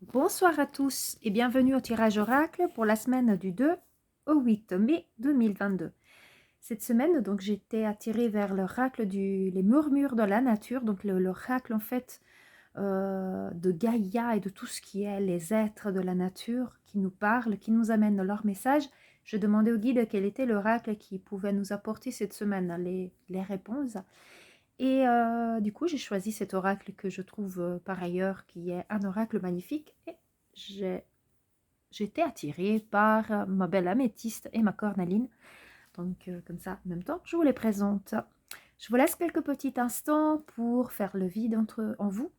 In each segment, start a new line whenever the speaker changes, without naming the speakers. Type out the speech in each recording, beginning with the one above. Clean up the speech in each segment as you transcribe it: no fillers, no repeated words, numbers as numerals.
Bonsoir à tous et bienvenue au tirage oracle pour la semaine du 2 au 8 mai 2022. Cette semaine, donc, j'étais attirée vers l'oracle les murmures de la nature, donc l'oracle en fait de Gaïa et de tout ce qui est les êtres de la nature qui nous parlent, qui nous amènent leur message. Je demandais au guide quel était l'oracle qui pouvait nous apporter cette semaine les réponses. Et du coup, j'ai choisi cet oracle que je trouve par ailleurs qui est un oracle magnifique. Et j'étais attirée par ma belle améthyste et ma cornaline. Donc, comme ça, en même temps, je vous les présente. Je vous laisse quelques petits instants pour faire le vide en vous,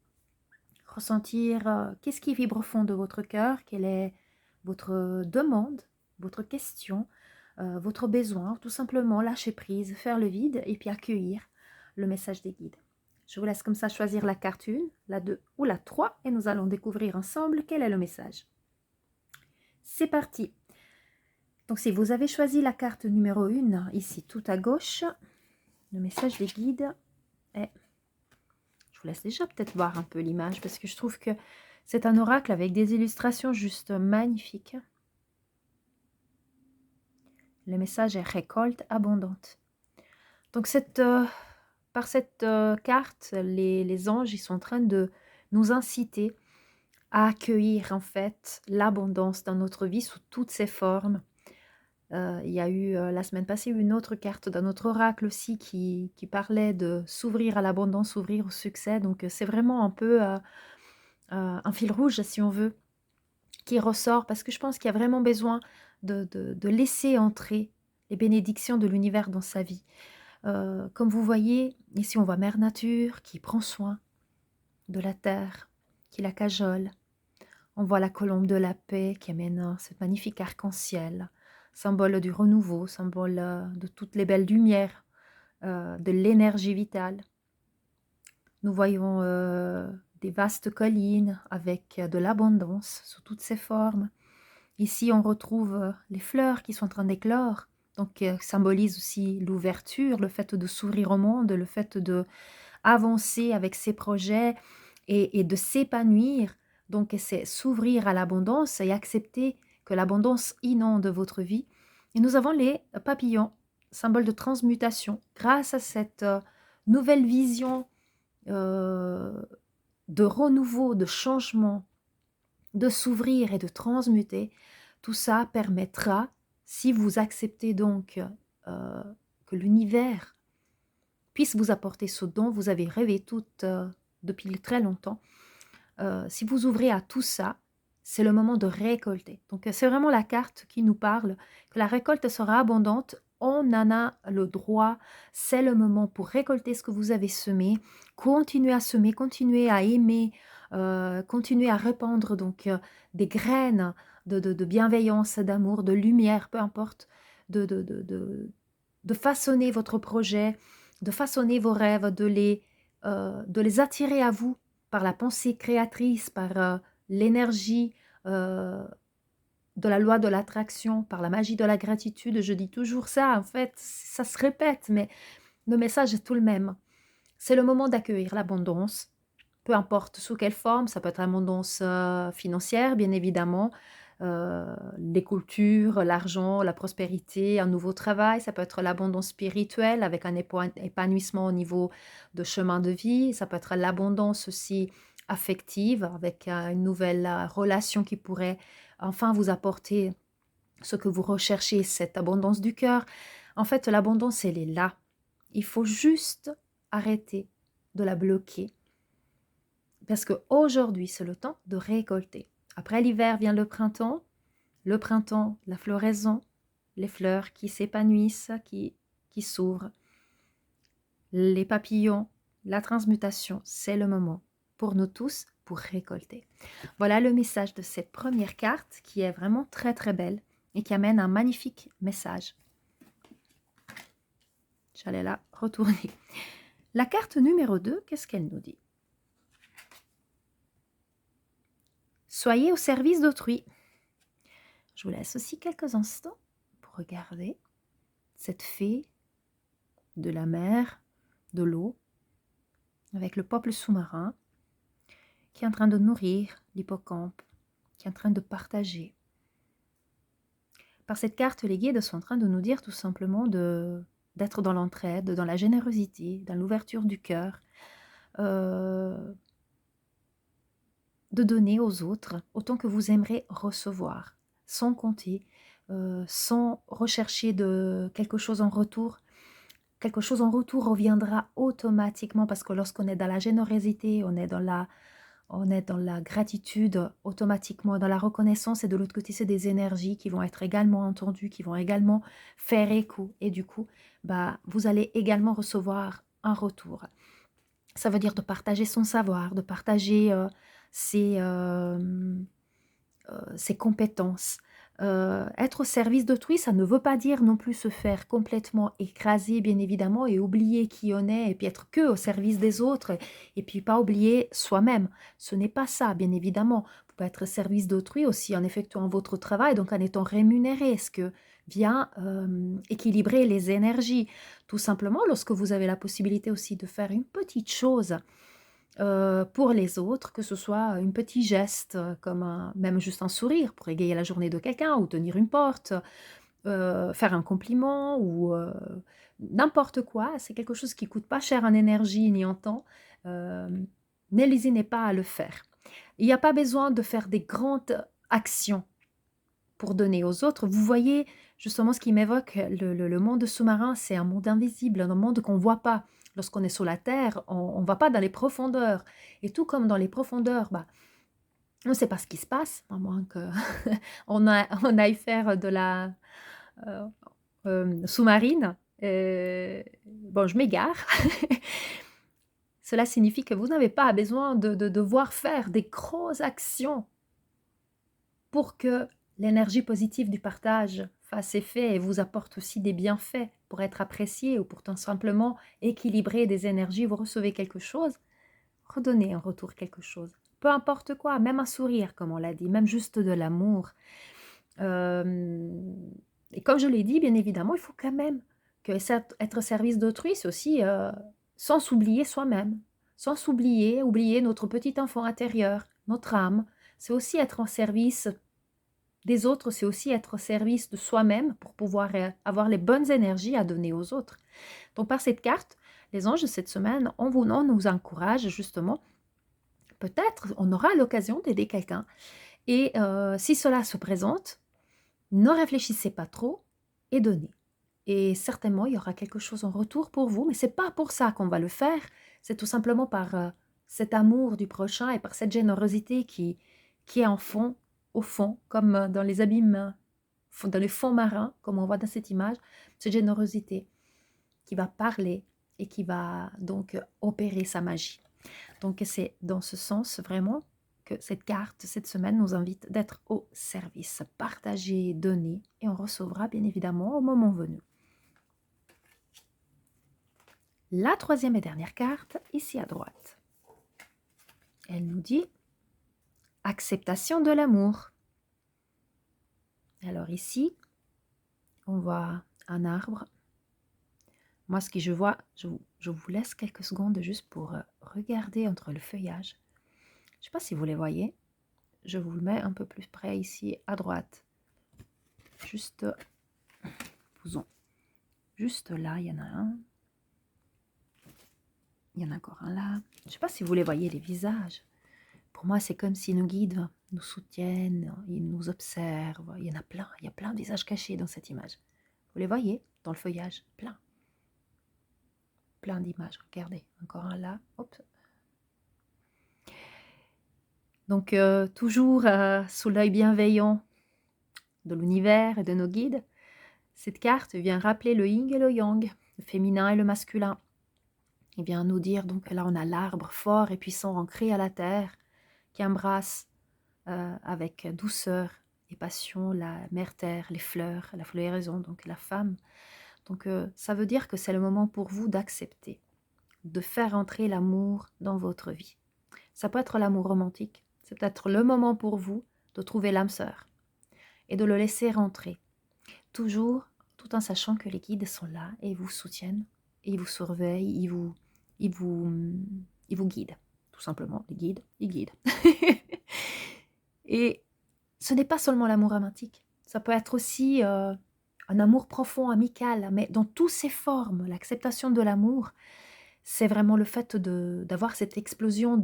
ressentir qu'est-ce qui vibre au fond de votre cœur, quelle est votre demande, votre question, votre besoin. Tout simplement lâcher prise, faire le vide et puis accueillir le message des guides. Je vous laisse comme ça choisir la carte 1, la 2 ou la 3 et nous allons découvrir ensemble quel est le message. C'est parti. Donc si vous avez choisi la carte numéro 1, ici tout à gauche, le message des guides est... Je vous laisse déjà peut-être voir un peu l'image parce que je trouve que c'est un oracle avec des illustrations juste magnifiques. Le message est récolte abondante. Donc par cette carte, les anges ils sont en train de nous inciter à accueillir en fait l'abondance dans notre vie sous toutes ses formes. Il y a eu la semaine passée une autre carte d'un autre oracle aussi qui parlait de s'ouvrir à l'abondance, s'ouvrir au succès. Donc c'est vraiment un peu un fil rouge si on veut qui ressort parce que je pense qu'il y a vraiment besoin de laisser entrer les bénédictions de l'univers dans sa vie. Comme vous voyez, ici on voit Mère Nature qui prend soin de la terre, qui la cajole. On voit la colombe de la paix qui amène ce magnifique arc-en-ciel, symbole du renouveau, symbole de toutes les belles lumières, de l'énergie vitale. Nous voyons des vastes collines avec de l'abondance sous toutes ses formes. Ici, on retrouve les fleurs qui sont en train d'éclore, donc symbolise aussi l'ouverture, le fait de s'ouvrir au monde, le fait de avancer avec ses projets et de s'épanouir. Donc, c'est s'ouvrir à l'abondance et accepter que l'abondance inonde votre vie. Et nous avons les papillons, symbole de transmutation. Grâce à cette nouvelle vision euh, de renouveau, de changement, de s'ouvrir et de transmuter, tout ça permettra, si vous acceptez donc que l'univers puisse vous apporter ce dont vous avez rêvé toutes depuis très longtemps, si vous ouvrez à tout ça, c'est le moment de récolter. Donc c'est vraiment la carte qui nous parle, que la récolte sera abondante, on en a le droit, c'est le moment pour récolter ce que vous avez semé, continuer à semer, continuer à aimer, continuer à répandre donc des graines de bienveillance, d'amour, de lumière, peu importe, de façonner votre projet, de façonner vos rêves, de les attirer à vous par la pensée créatrice, par l'énergie de la loi de l'attraction, par la magie de la gratitude. Je dis toujours ça, en fait, ça se répète, mais le message est tout le même. C'est le moment d'accueillir l'abondance, peu importe sous quelle forme, ça peut être l'abondance financière, bien évidemment, les cultures, l'argent, la prospérité, un nouveau travail, ça peut être l'abondance spirituelle avec un épanouissement au niveau de chemin de vie, ça peut être l'abondance aussi affective avec une nouvelle relation qui pourrait enfin vous apporter ce que vous recherchez, cette abondance du cœur. En fait, l'abondance, elle est là. Il faut juste arrêter de la bloquer parce qu'aujourd'hui, c'est le temps de récolter. Après l'hiver vient le printemps, la floraison, les fleurs qui s'épanouissent, qui s'ouvrent, les papillons, la transmutation, c'est le moment pour nous tous pour récolter. Voilà le message de cette première carte qui est vraiment très très belle et qui amène un magnifique message. J'allais la retourner. La carte numéro 2, qu'est-ce qu'elle nous dit? Soyez au service d'autrui. Je vous laisse aussi quelques instants pour regarder cette fée de la mer, de l'eau, avec le peuple sous-marin qui est en train de nourrir l'hippocampe qui est en train de partager. Par cette carte, les guides sont en train de nous dire tout simplement d'être dans l'entraide, dans la générosité, dans l'ouverture du cœur, euh, de donner aux autres autant que vous aimerez recevoir, sans compter, sans rechercher quelque chose en retour. Quelque chose en retour reviendra automatiquement parce que lorsqu'on est dans la générosité, on est dans la gratitude automatiquement, dans la reconnaissance, et de l'autre côté, c'est des énergies qui vont être également entendues, qui vont également faire écho. Et du coup, bah, vous allez également recevoir un retour. Ça veut dire de partager son savoir, de partager ses compétences. Être au service d'autrui, ça ne veut pas dire non plus se faire complètement écraser, bien évidemment, et oublier qui on est, et puis être que au service des autres, et puis pas oublier soi-même. Ce n'est pas ça, bien évidemment. Vous pouvez être au service d'autrui aussi en effectuant votre travail, donc en étant rémunéré, ce que vient équilibrer les énergies. Tout simplement, lorsque vous avez la possibilité aussi de faire une petite chose pour les autres, que ce soit un petit geste, comme même juste un sourire pour égayer la journée de quelqu'un, ou tenir une porte, faire un compliment, ou n'importe quoi. C'est quelque chose qui ne coûte pas cher en énergie ni en temps. Euh, N'hésitez pas à le faire. Il n'y a pas besoin de faire des grandes actions pour donner aux autres. Vous voyez justement ce qui m'évoque le monde sous-marin, c'est un monde invisible, un monde qu'on ne voit pas. Lorsqu'on est sur la Terre, on ne va pas dans les profondeurs. Et tout comme dans les profondeurs, bah, on ne sait pas ce qui se passe, à moins qu'on on aille faire de la euh, sous-marine. Bon, je m'égare. Cela signifie que vous n'avez pas besoin de devoir faire des grosses actions pour que l'énergie positive du partage fasse effet et vous apporte aussi des bienfaits pour être apprécié, ou pourtant simplement équilibrer des énergies. Vous recevez quelque chose, redonnez en retour quelque chose. Peu importe quoi, même un sourire, comme on l'a dit, même juste de l'amour. Et comme je l'ai dit, bien évidemment, il faut quand même que être au service d'autrui, c'est aussi sans s'oublier soi-même, sans oublier notre petit enfant intérieur, notre âme. C'est aussi être en service des autres, c'est aussi être au service de soi-même pour pouvoir avoir les bonnes énergies à donner aux autres. Donc par cette carte, les anges cette semaine, en venant, nous encouragent justement, peut-être on aura l'occasion d'aider quelqu'un. Et si cela se présente, ne réfléchissez pas trop et donnez. Et certainement, il y aura quelque chose en retour pour vous, mais ce n'est pas pour ça qu'on va le faire, c'est tout simplement par cet amour du prochain et par cette générosité qui est en fond, au fond, comme dans les abîmes, dans les fonds marins, comme on voit dans cette image, cette générosité qui va parler et qui va donc opérer sa magie. Donc c'est dans ce sens vraiment que cette carte, cette semaine, nous invite d'être au service, partager, donner, et on recevra bien évidemment au moment venu. La troisième et dernière carte, ici à droite, elle nous dit acceptation de l'amour. Alors ici, on voit un arbre. Moi, ce que je vois, je vous laisse quelques secondes juste pour regarder entre le feuillage. Je ne sais pas si vous les voyez. Je vous le mets un peu plus près ici à droite. Juste, juste là, il y en a un. Il y en a encore un là. Je ne sais pas si vous les voyez, les visages. Pour moi, c'est comme si nos guides nous soutiennent, ils nous observent. Il y en a plein, il y a plein de visages cachés dans cette image. Vous les voyez dans le feuillage, plein. Plein d'images, regardez. Encore un là, hop. Donc, toujours sous l'œil bienveillant de l'univers et de nos guides, cette carte vient rappeler le yin et le yang, le féminin et le masculin. Il vient nous dire, donc là on a l'arbre fort et puissant ancré à la terre, qui embrasse avec douceur et passion la mère terre, les fleurs, la floraison, donc la femme. Donc ça veut dire que c'est le moment pour vous d'accepter, de faire entrer l'amour dans votre vie. Ça peut être l'amour romantique, c'est peut-être le moment pour vous de trouver l'âme sœur et de le laisser rentrer. Toujours, tout en sachant que les guides sont là et vous soutiennent, et ils vous surveillent, ils vous guident. Tout simplement, les guides, ils guident. Et ce n'est pas seulement l'amour romantique. Ça peut être aussi un amour profond, amical, mais dans toutes ses formes. L'acceptation de l'amour, c'est vraiment le fait d'avoir cette explosion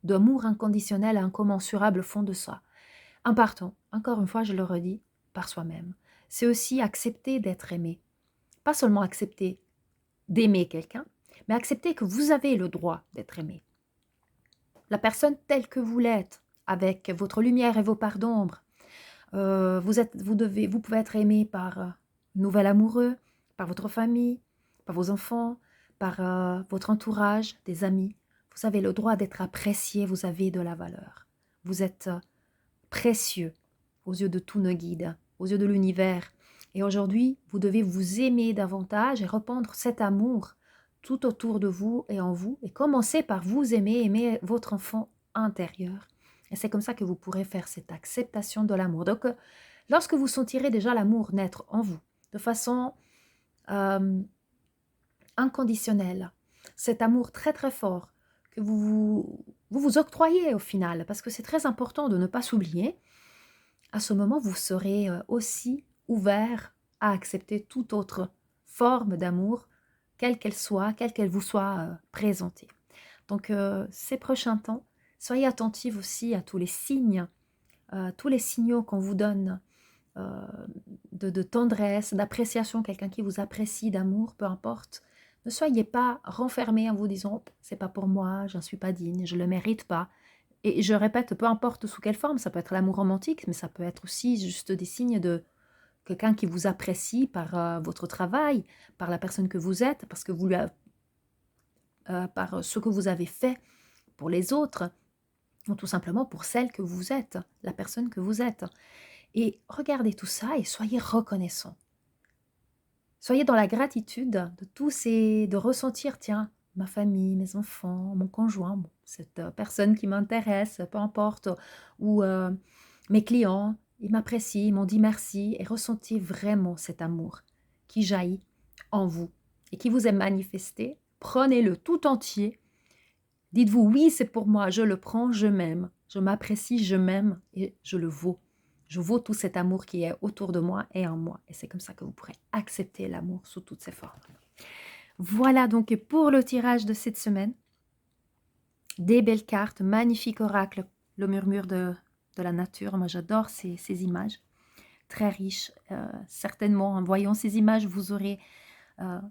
d'amour inconditionnel et incommensurable au fond de soi. En partant, encore une fois, je le redis, par soi-même. C'est aussi accepter d'être aimé. Pas seulement accepter d'aimer quelqu'un, mais accepter que vous avez le droit d'être aimé. La personne telle que vous l'êtes, avec votre lumière et vos parts d'ombre, vous pouvez être aimé par un nouvel amoureux, par votre famille, par vos enfants, par votre entourage, des amis. Vous avez le droit d'être apprécié, vous avez de la valeur. Vous êtes précieux aux yeux de tous nos guides, aux yeux de l'univers. Et aujourd'hui, vous devez vous aimer davantage et répandre cet amour tout autour de vous et en vous. Et commencez par vous aimer, aimer votre enfant intérieur. Et c'est comme ça que vous pourrez faire cette acceptation de l'amour. Donc, lorsque vous sentirez déjà l'amour naître en vous, de façon euh, inconditionnelle, cet amour très très fort que vous octroyez au final, parce que c'est très important de ne pas s'oublier, à ce moment, vous serez aussi ouvert à accepter toute autre forme d'amour, quelle qu'elle soit, quelle qu'elle vous soit présentée. Donc, ces prochains temps, soyez attentifs aussi à tous les signaux qu'on vous donne euh, de tendresse, d'appréciation, quelqu'un qui vous apprécie, d'amour, peu importe. Ne soyez pas renfermés en vous disant c'est pas pour moi, j'en suis pas digne, je le mérite pas. Et je répète, peu importe sous quelle forme, ça peut être l'amour romantique, mais ça peut être aussi juste des signes de quelqu'un qui vous apprécie par votre travail, par la personne que vous êtes, parce que par ce que vous avez fait pour les autres, ou tout simplement pour celle que vous êtes, la personne que vous êtes. Et regardez tout ça et soyez reconnaissants. Soyez dans la gratitude de de ressentir, tiens, ma famille, mes enfants, mon conjoint, bon, cette personne qui m'intéresse, peu importe, ou mes clients, ils m'apprécient, ils m'ont dit merci, et ressentez vraiment cet amour qui jaillit en vous et qui vous est manifesté. Prenez-le tout entier. Dites-vous, oui, c'est pour moi, je le prends, je m'aime, je m'apprécie, je m'aime et je le vaux. Je vaux tout cet amour qui est autour de moi et en moi. Et c'est comme ça que vous pourrez accepter l'amour sous toutes ses formes. Voilà donc pour le tirage de cette semaine. Des belles cartes, magnifique oracle, le murmure de la nature. Moi, j'adore ces images, très riches. Certainement, en voyant ces images, vous aurez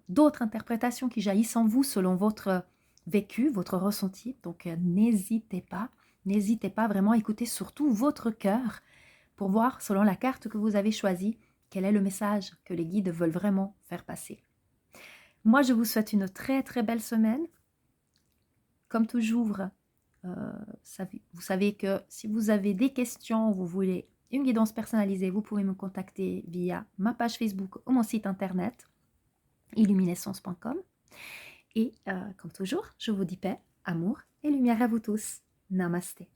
d'autres interprétations qui jaillissent en vous selon votre vécu, votre ressenti. Donc, n'hésitez pas vraiment à écouter surtout votre cœur pour voir, selon la carte que vous avez choisie, quel est le message que les guides veulent vraiment faire passer. Moi, je vous souhaite une très très belle semaine. Comme toujours, vous savez que si vous avez des questions, vous voulez une guidance personnalisée, vous pouvez me contacter via ma page Facebook ou mon site internet, illuminescence.com. Et comme toujours, je vous dis paix, amour et lumière à vous tous. Namasté.